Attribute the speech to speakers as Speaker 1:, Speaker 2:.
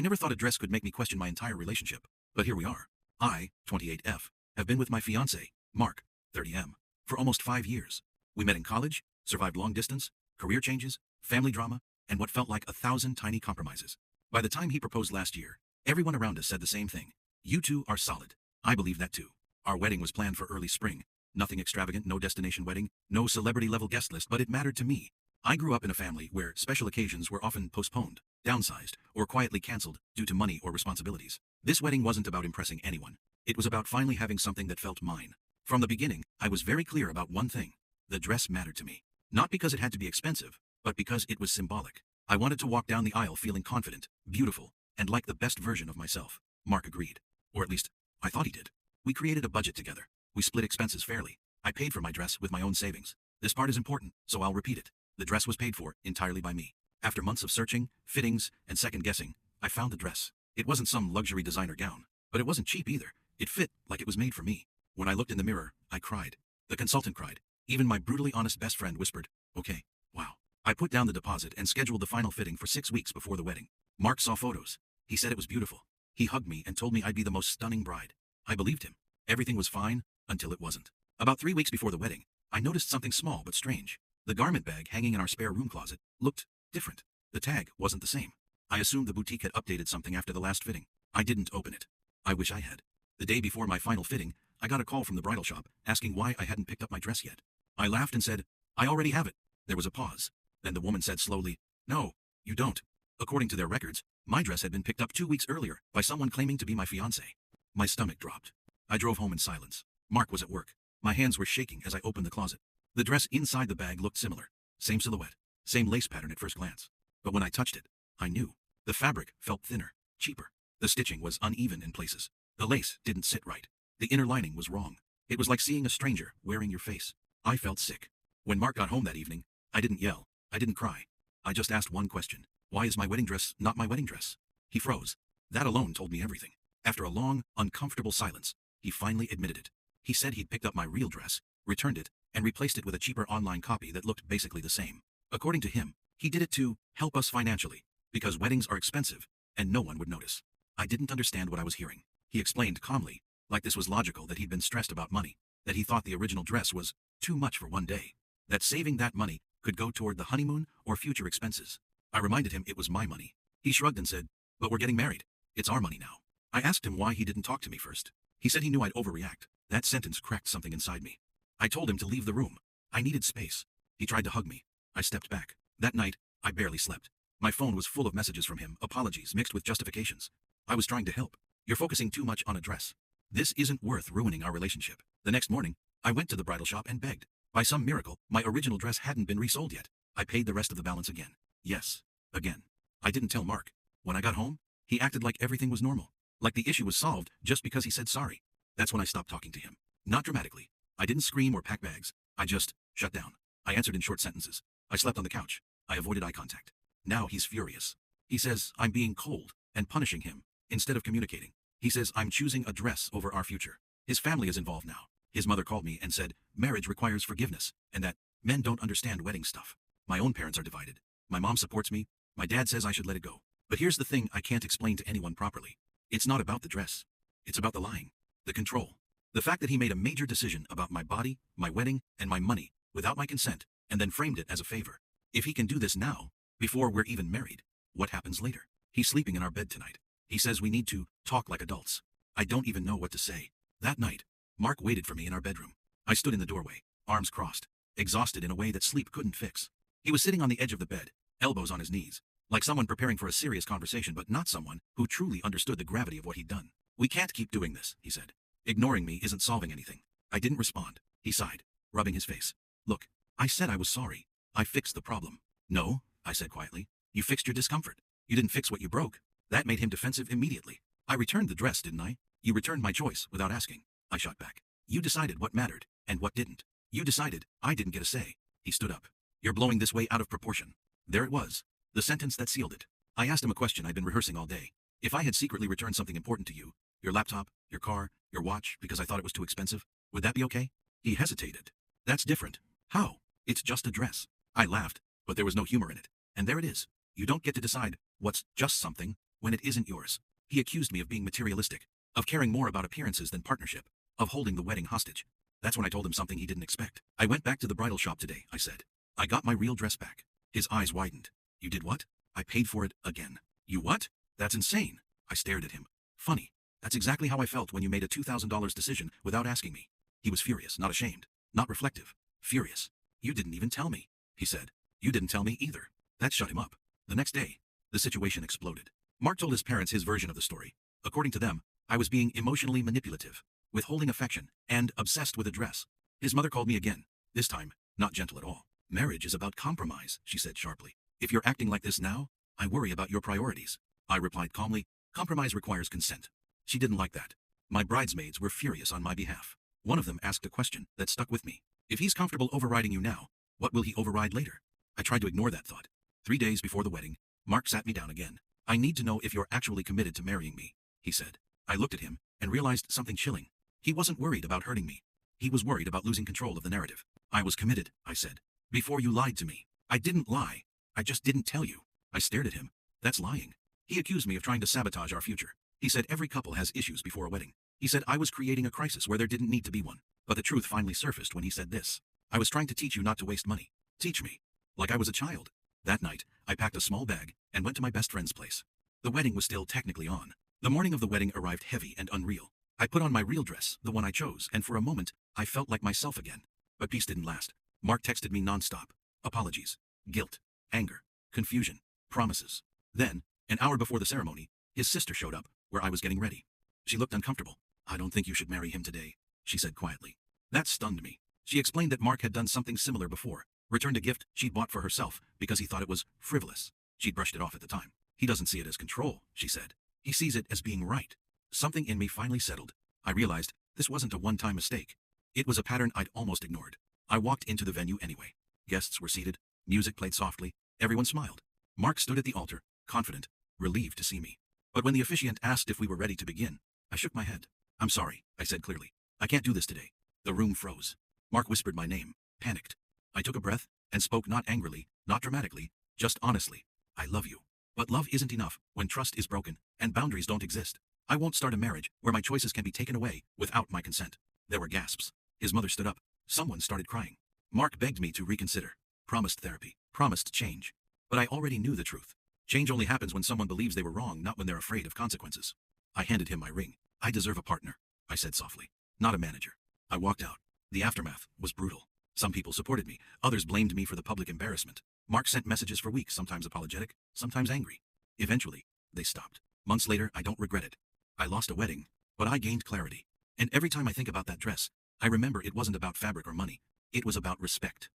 Speaker 1: I never thought a dress could make me question my entire relationship. But here we are. I, 28F, have been with my fiancé, Mark, 30M, for almost 5 years. We met in college, survived long distance, career changes, family drama, and what felt like 1,000 tiny compromises. By the time he proposed last year, everyone around us said the same thing. You two are solid. I believe that too. Our wedding was planned for early spring. Nothing extravagant, no destination wedding, no celebrity-level guest list, but it mattered to me. I grew up in a family where special occasions were often postponed, downsized, or quietly canceled due to money or responsibilities. This wedding wasn't about impressing anyone. It was about finally having something that felt mine. From the beginning, I was very clear about one thing. The dress mattered to me. Not because it had to be expensive, but because it was symbolic. I wanted to walk down the aisle feeling confident, beautiful, and like the best version of myself. Mark agreed. Or at least, I thought he did. We created a budget together. We split expenses fairly. I paid for my dress with my own savings. This part is important, so I'll repeat it. The dress was paid for entirely by me. After months of searching, fittings, and second-guessing, I found the dress. It wasn't some luxury designer gown, but it wasn't cheap either. It fit like it was made for me. When I looked in the mirror, I cried. The consultant cried. Even my brutally honest best friend whispered, "Okay, wow." I put down the deposit and scheduled the final fitting for 6 weeks before the wedding. Mark saw photos. He said it was beautiful. He hugged me and told me I'd be the most stunning bride. I believed him. Everything was fine until it wasn't. About 3 weeks before the wedding, I noticed something small but strange. The garment bag hanging in our spare room closet looked different. The tag wasn't the same. I assumed the boutique had updated something after the last fitting. I didn't open it. I wish I had. The day before my final fitting, I got a call from the bridal shop asking why I hadn't picked up my dress yet. I laughed and said, "I already have it." There was a pause. Then the woman said slowly, "No, you don't." According to their records, my dress had been picked up 2 weeks earlier by someone claiming to be my fiancé. My stomach dropped. I drove home in silence. Mark was at work. My hands were shaking as I opened the closet. The dress inside the bag looked similar. Same silhouette, same lace pattern at first glance. But when I touched it, I knew. The fabric felt thinner, cheaper. The stitching was uneven in places. The lace didn't sit right. The inner lining was wrong. It was like seeing a stranger wearing your face. I felt sick. When Mark got home that evening, I didn't yell. I didn't cry. I just asked one question. Why is my wedding dress not my wedding dress? He froze. That alone told me everything. After a long, uncomfortable silence, he finally admitted it. He said he'd picked up my real dress, returned it, and replaced it with a cheaper online copy that looked basically the same. According to him, he did it to help us financially, because weddings are expensive, and no one would notice. I didn't understand what I was hearing. He explained calmly, like this was logical, that he'd been stressed about money, that he thought the original dress was too much for one day, that saving that money could go toward the honeymoon or future expenses. I reminded him it was my money. He shrugged and said, "But we're getting married. It's our money now." I asked him why he didn't talk to me first. He said he knew I'd overreact. That sentence cracked something inside me. I told him to leave the room. I needed space. He tried to hug me. I stepped back. That night, I barely slept. My phone was full of messages from him, apologies mixed with justifications. I was trying to help. "You're focusing too much on a dress. This isn't worth ruining our relationship." The next morning, I went to the bridal shop and begged. By some miracle, my original dress hadn't been resold yet. I paid the rest of the balance again. Yes, again. I didn't tell Mark. When I got home, he acted like everything was normal. Like the issue was solved just because he said sorry. That's when I stopped talking to him. Not dramatically. I didn't scream or pack bags. I just shut down. I answered in short sentences. I slept on the couch. I avoided eye contact. Now he's furious. He says I'm being cold and punishing him instead of communicating. He says I'm choosing a dress over our future. His family is involved now. His mother called me and said marriage requires forgiveness and that men don't understand wedding stuff. My own parents are divided. My mom supports me. My dad says I should let it go. But here's the thing I can't explain to anyone properly. It's not about the dress. It's about the lying, the control. The fact that he made a major decision about my body, my wedding, and my money without my consent and then framed it as a favor. If he can do this now, before we're even married, what happens later? He's sleeping in our bed tonight. He says we need to talk like adults. I don't even know what to say. That night, Mark waited for me in our bedroom. I stood in the doorway, arms crossed, exhausted in a way that sleep couldn't fix. He was sitting on the edge of the bed, elbows on his knees, like someone preparing for a serious conversation but not someone who truly understood the gravity of what he'd done. "We can't keep doing this," he said. "Ignoring me isn't solving anything." I didn't respond. He sighed, rubbing his face. "Look, I said I was sorry. I fixed the problem." "No," I said quietly. "You fixed your discomfort. You didn't fix what you broke." That made him defensive immediately. "I returned the dress, didn't I?" "You returned my choice without asking." I shot back. "You decided what mattered and what didn't. You decided I didn't get a say." He stood up. "You're blowing this way out of proportion." There it was. The sentence that sealed it. I asked him a question I'd been rehearsing all day. If I had secretly returned something important to you, your laptop, your car, your watch, because I thought it was too expensive, would that be okay? He hesitated. "That's different." "How?" "It's just a dress." I laughed, but there was no humor in it. "And there it is. You don't get to decide what's just something when it isn't yours. He accused me of being materialistic, of caring more about appearances than partnership, of holding the wedding hostage. That's when I told him something he didn't expect. I went back to the bridal shop today, I said. I got my real dress back. His eyes widened. You did what? I paid for it again. You what? That's insane. I stared at him. Funny. That's exactly how I felt when you made a $2,000 decision without asking me. He was furious, not ashamed, not reflective. Furious. You didn't even tell me, he said. You didn't tell me either. That shut him up. The next day, the situation exploded. Mark told his parents his version of the story. According to them, I was being emotionally manipulative, withholding affection, and obsessed with a dress. His mother called me again, this time, not gentle at all. Marriage is about compromise, she said sharply. If you're acting like this now, I worry about your priorities. I replied calmly, compromise requires consent. She didn't like that. My bridesmaids were furious on my behalf. One of them asked a question that stuck with me. If he's comfortable overriding you now, what will he override later? I tried to ignore that thought. 3 days before the wedding, Mark sat me down again. I need to know if you're actually committed to marrying me, he said. I looked at him and realized something chilling. He wasn't worried about hurting me. He was worried about losing control of the narrative. I was committed, I said. Before you lied to me. I didn't lie. I just didn't tell you. I stared at him. That's lying. He accused me of trying to sabotage our future. He said every couple has issues before a wedding. He said I was creating a crisis where there didn't need to be one. But the truth finally surfaced when he said this. I was trying to teach you not to waste money. Teach me. Like I was a child. That night, I packed a small bag and went to my best friend's place. The wedding was still technically on. The morning of the wedding arrived heavy and unreal. I put on my real dress, the one I chose, and for a moment, I felt like myself again. But peace didn't last. Mark texted me nonstop. Apologies. Guilt. Anger. Confusion. Promises. Then, an hour before the ceremony, his sister showed up, where I was getting ready. She looked uncomfortable. I don't think you should marry him today, she said quietly. That stunned me. She explained that Mark had done something similar before, returned a gift she'd bought for herself because he thought it was frivolous. She'd brushed it off at the time. He doesn't see it as control, she said. He sees it as being right. Something in me finally settled. I realized this wasn't a one-time mistake. It was a pattern I'd almost ignored. I walked into the venue anyway. Guests were seated, music played softly, everyone smiled. Mark stood at the altar, confident, relieved to see me. But when the officiant asked if we were ready to begin, I shook my head. I'm sorry, I said clearly. I can't do this today. The room froze. Mark whispered my name, panicked. I took a breath and spoke not angrily, not dramatically, just honestly. I love you. But love isn't enough when trust is broken and boundaries don't exist. I won't start a marriage where my choices can be taken away without my consent. There were gasps. His mother stood up. Someone started crying. Mark begged me to reconsider. Promised therapy. Promised change. But I already knew the truth. Change only happens when someone believes they were wrong, not when they're afraid of consequences. I handed him my ring. I deserve a partner, I said softly. Not a manager. I walked out. The aftermath was brutal. Some people supported me. Others blamed me for the public embarrassment. Mark sent messages for weeks, sometimes apologetic, sometimes angry. Eventually, they stopped. Months later, I don't regret it. I lost a wedding, but I gained clarity. And every time I think about that dress, I remember it wasn't about fabric or money. It was about respect.